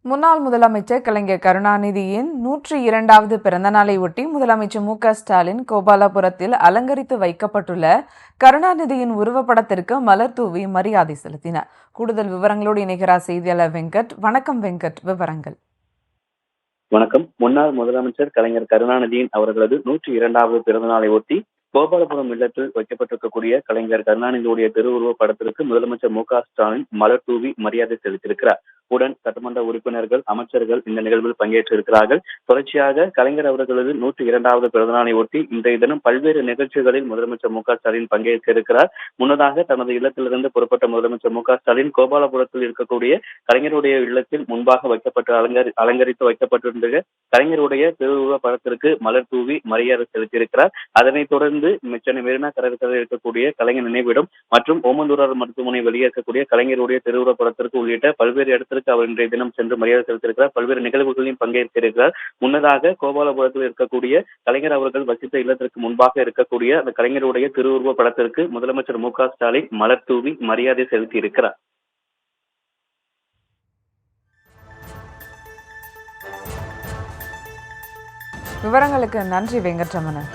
முன்னாள் முதலமைச்சர் கலைஞர் கருணாநிதியின் 102வது பிறந்தநாளை ஒட்டி முதலமைச்சர் மு.க.ஸ்டாலின் கோபாலபுரத்தில் அலங்கரித்து வைக்கப்பட்டுள்ள கருணாநிதியின் உருவப்படத்திற்கு மலர் தூவி மரியாதை செலுத்தினார். கூடுதல் விவரங்களோடு இணைகிறார் செய்தியாளர் வெங்கட். வணக்கம் வெங்கட், விவரங்கள். வணக்கம். முன்னாள் முதலமைச்சர் கலைஞர் கருணாநிதியின் அவர்களது 102வது பிறந்தநாளை ஒட்டி கோபாலபுரம் இல்லத்தில் வைக்கப்பட்டிருக்கக்கூடிய கலைஞர் கருணாநிதியுடைய திருவுருவ படத்திற்கு முதலமைச்சர் மு.க.ஸ்டாலின் மலர் தூவி மரியாதை செலுத்தியிருக்கிறார். உடன் சட்டமன்ற உறுப்பினர்கள், அமைச்சர்கள் இந்த நிகழ்வில் பங்கேற்றிருக்கிறார்கள். தொடர்ச்சியாக கலைஞர் அவர்களது 102வது பிறந்தநாளை ஒட்டி இன்றைய தினம் பல்வேறு நிகழ்ச்சிகளில் முதலமைச்சர் மு.க.ஸ்டாலின் பங்கேற்றிருக்கிறார். முன்னதாக தனது இல்லத்திலிருந்து புறப்பட்ட முதலமைச்சர் மு.க.ஸ்டாலின் கோபாலபுரத்தில் இருக்கக்கூடிய கலைஞருடைய இல்லத்தில் முன்பாக வைக்கப்பட்டு அலங்கரித்து வைக்கப்பட்டிருந்த கலைஞருடைய திருவுருவ படத்திற்கு மலர் தூவி மரியாதை செலுத்தியிருக்கிறார். அதனைத் தொடர்ந்து சென்னை மெரினா கடற்கரையில் இருக்கக்கூடிய கலைஞர் நினைவிடம் மற்றும் ஓமந்தூரார் மருத்துவமனை வெளியே இருக்கக்கூடிய கலைஞருடைய திருவுருவ படத்திற்கு உள்ளிட்ட பல்வேறு இடத்திற்கு அவர் இன்றைய தினம் சென்று மரியாதை செலுத்தியிருக்கிறார். பல்வேறு நிகழ்வுகளிலும் பங்கேற்றிருக்கிறார். முன்னதாக கோபாலபுரத்தில் இருக்கக்கூடிய கலைஞர் அவர்கள் வசித்த இல்லத்திற்கு முன்பாக இருக்கக்கூடிய அந்த கலைஞருடைய திருவுருவ படத்திற்கு முதலமைச்சர் மு.க.ஸ்டாலின் மலர் தூவி மரியாதை செலுத்தியிருக்கிறார். விவரங்களுக்கு நன்றி வெங்கட்ரமணன்.